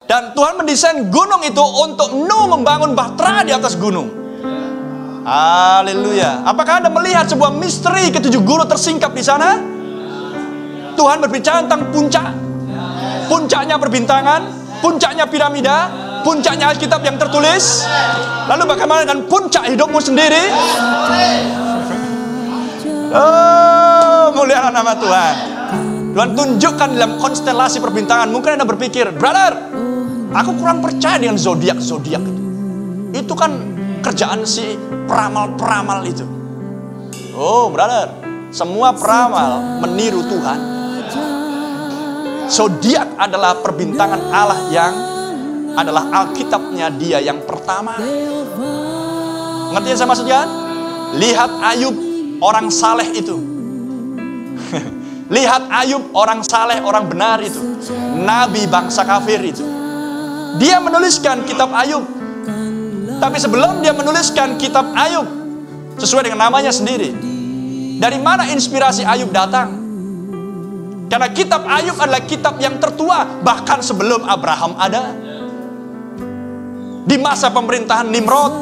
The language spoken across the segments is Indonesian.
Dan Tuhan mendesain gunung itu untuk Nuh membangun bahtera di atas gunung. Haleluya. Apakah Anda melihat sebuah misteri ketujuh guru tersingkap di sana? Tuhan berbicara tentang puncak. Puncaknya perbintangan, puncaknya piramida, puncaknya Alkitab yang tertulis. Lalu bagaimana dengan puncak hidupmu sendiri? Oh, mulialah nama Tuhan. Tuhan tunjukkan dalam konstelasi perbintangan. Mungkin Anda berpikir, brother, aku kurang percaya dengan zodiak-zodiak itu. Itu kan kerjaan si peramal-peramal itu. Oh, brother, semua peramal meniru Tuhan. Zodiak adalah perbintangan Allah yang adalah Alkitabnya Dia yang pertama. Ngerti yang saya maksudkan? Lihat Ayub, orang saleh itu. Lihat Ayub, orang saleh, orang benar itu. Nabi bangsa kafir itu. Dia menuliskan kitab Ayub. Tapi sebelum dia menuliskan kitab Ayub, sesuai dengan namanya sendiri, dari mana inspirasi Ayub datang? Karena kitab Ayub adalah kitab yang tertua, bahkan sebelum Abraham ada. Di masa pemerintahan Nimrod,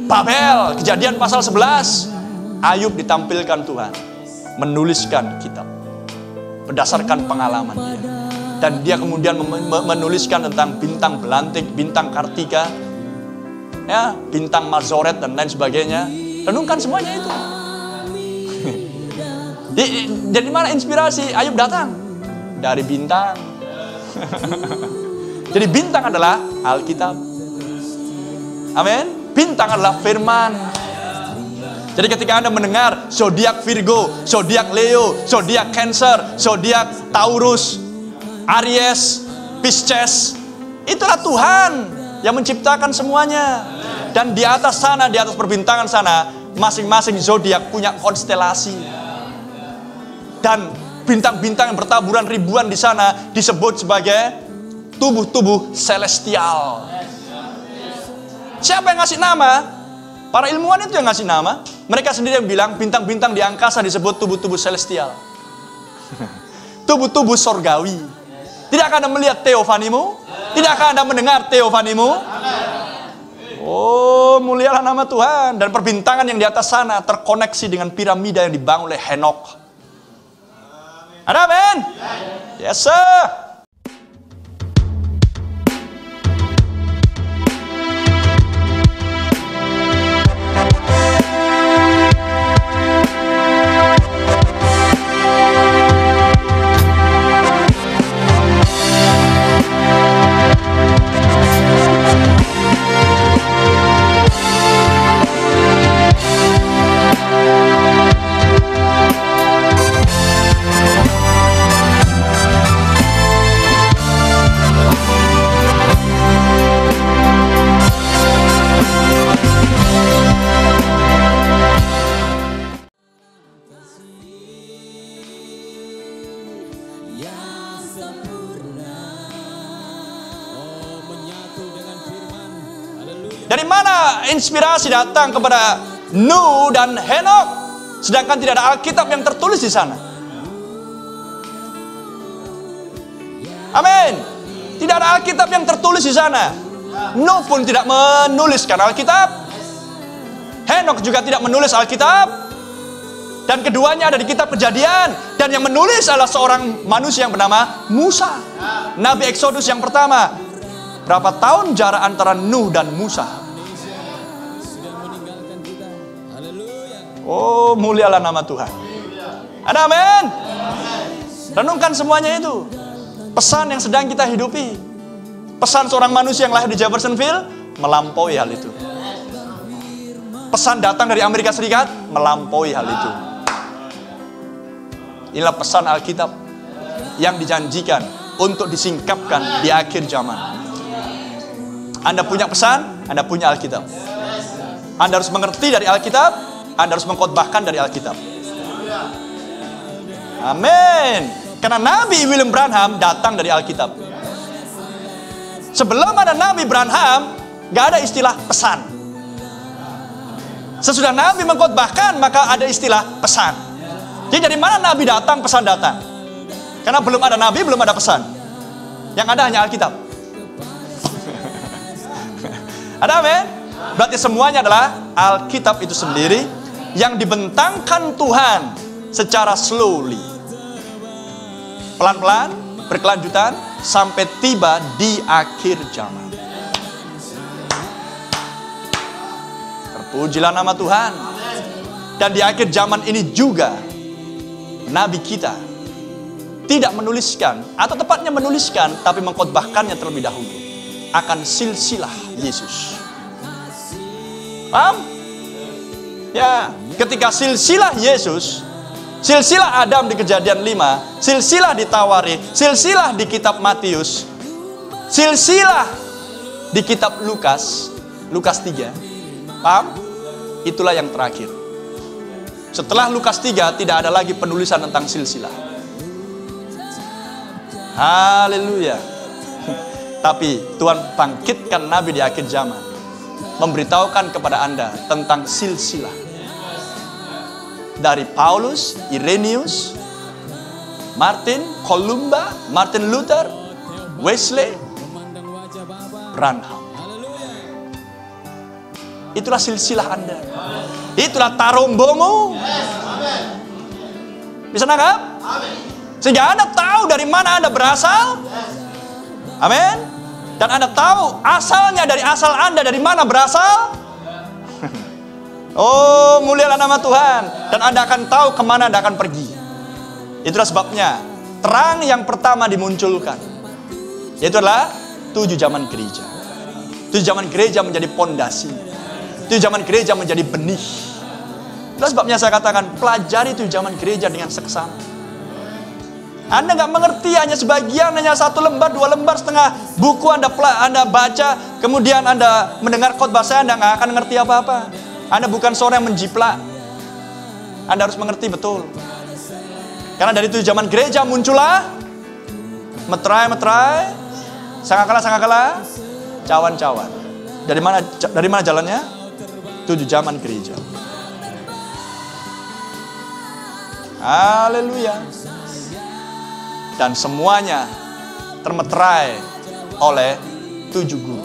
Babel, Kejadian pasal 11, Ayub ditampilkan Tuhan menuliskan kitab berdasarkan pengalaman dia. Dan dia kemudian menuliskan tentang bintang belantik, bintang Kartika, ya, bintang Mazoret dan lain sebagainya. Renungkan semuanya itu. Dari mana inspirasi Ayub datang? Dari bintang. Jadi bintang adalah Alkitab. Amin. Bintang adalah firman. Jadi ketika Anda mendengar zodiak Virgo, zodiak Leo, zodiak Cancer, zodiak Taurus, Aries, Pisces, itulah Tuhan yang menciptakan semuanya. Dan di atas sana, di atas perbintangan sana, masing-masing zodiak punya konstelasi. Dan bintang-bintang yang bertaburan ribuan di sana disebut sebagai tubuh-tubuh celestial. Siapa yang ngasih nama? Para ilmuwan itu yang ngasih nama. Mereka sendiri yang bilang bintang-bintang di angkasa disebut tubuh-tubuh celestial. Tubuh-tubuh sorgawi. Tidakkah Anda melihat teofanimu? Tidakkah Anda mendengar teofanimu? Oh, mulialah nama Tuhan. Dan perbintangan yang di atas sana terkoneksi dengan piramida yang dibangun oleh Henokh. Ada amin? Yes sir. Dari mana inspirasi datang kepada Nuh dan Henokh, sedangkan tidak ada Alkitab yang tertulis di sana? Amin. Tidak ada Alkitab yang tertulis di sana. Nuh pun tidak menuliskan Alkitab. Henokh juga tidak menulis Alkitab. Dan keduanya ada di kitab Kejadian. Dan yang menulis adalah seorang manusia yang bernama Musa, Nabi Exodus yang pertama. Berapa tahun jarak antara Nuh dan Musa? Oh, mulialah nama Tuhan. Ada amin? Renungkan semuanya itu. Pesan yang sedang kita hidupi. Pesan seorang manusia yang lahir di Jeffersonville melampaui hal itu. Pesan datang dari Amerika Serikat melampaui hal itu. Inilah pesan Alkitab yang dijanjikan untuk disingkapkan di akhir zaman. Anda punya pesan, Anda punya Alkitab. Anda harus mengerti dari Alkitab, Anda harus mengkhotbahkan dari Alkitab. Amin. Karena Nabi William Branham datang dari Alkitab. Sebelum ada Nabi Branham, gak ada istilah pesan. Sesudah Nabi mengkhotbahkan, maka ada istilah pesan. Jadi dari mana Nabi datang, pesan datang. Karena belum ada Nabi, belum ada pesan. Yang ada hanya Alkitab. Ada amin? Berarti semuanya adalah Alkitab itu sendiri yang dibentangkan Tuhan secara slowly, pelan-pelan, berkelanjutan, sampai tiba di akhir zaman. Terpujilah nama Tuhan. Dan di akhir zaman ini juga Nabi kita tidak menuliskan, atau tepatnya menuliskan, tapi mengkhotbahkannya terlebih dahulu akan silsilah Yesus. Paham? Ya, ketika silsilah Yesus, silsilah Adam di Kejadian 5, silsilah di Tawari, silsilah di kitab Matius, silsilah di kitab Lukas 3. Paham? Itulah yang terakhir. Setelah Lukas 3 tidak ada lagi penulisan tentang silsilah. Haleluya. Tapi Tuhan bangkitkan nabi di akhir zaman, memberitahukan kepada Anda tentang silsilah. Dari Paulus, Irenaeus, Martin, Columba, Martin Luther, Wesley, Branham. Itulah silsilah Anda. Itulah tarombomu. Bisa nangkap? Sehingga Anda tahu dari mana Anda berasal. Amin. Dan Anda tahu asalnya, dari asal Anda dari mana berasal. Oh, mulialah nama Tuhan. Dan Anda akan tahu kemana Anda akan pergi. Itulah sebabnya terang yang pertama dimunculkan, yaitu adalah 7 zaman gereja. 7 zaman gereja menjadi pondasi. 7 zaman gereja menjadi benih. Itulah sebabnya saya katakan, pelajari 7 zaman gereja dengan seksama. Anda nggak mengerti hanya sebagian, hanya 1 lembar, 2 lembar setengah buku Anda baca, kemudian Anda mendengar khotbah saya, Anda nggak akan ngerti apa-apa. Anda bukan seorang yang menjiplak. Anda harus mengerti betul. Karena dari 7 zaman gereja muncullah meterai, sangkakala, cawan-cawan. Dari mana jalannya? 7 zaman gereja. Haleluya. Dan semuanya termeterai oleh 7 guru.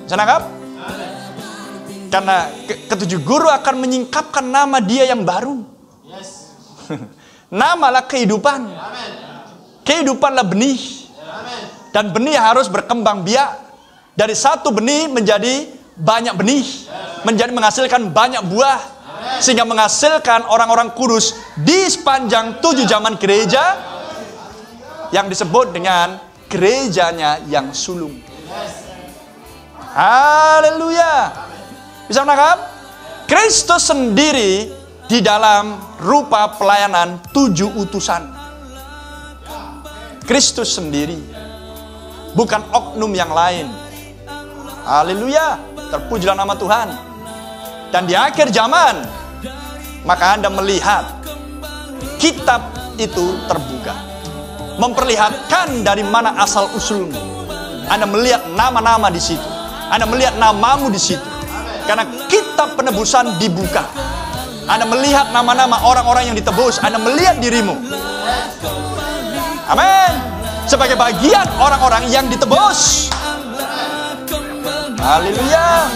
Bisa nangkap? Karena ketujuh guru akan menyingkapkan nama dia yang baru. Namalah kehidupan. Kehidupanlah benih. Dan benih harus berkembang biak. Dari 1 benih menjadi banyak benih. Menjadi menghasilkan banyak buah. Sehingga menghasilkan orang-orang kudus di sepanjang 7 zaman gereja, yang disebut dengan gerejanya yang sulung. Haleluya. Bisa menangkap? Kristus sendiri di dalam rupa pelayanan 7 utusan. Kristus sendiri, bukan oknum yang lain. Haleluya. Terpujilah nama Tuhan. Dan di akhir zaman, maka Anda melihat kitab itu terbuka, memperlihatkan dari mana asal usulmu. Anda melihat nama-nama di situ. Anda melihat namamu di situ. Karena kitab penebusan dibuka. Anda melihat nama-nama orang-orang yang ditebus. Anda melihat dirimu. Amin. Sebagai bagian orang-orang yang ditebus. Haleluya.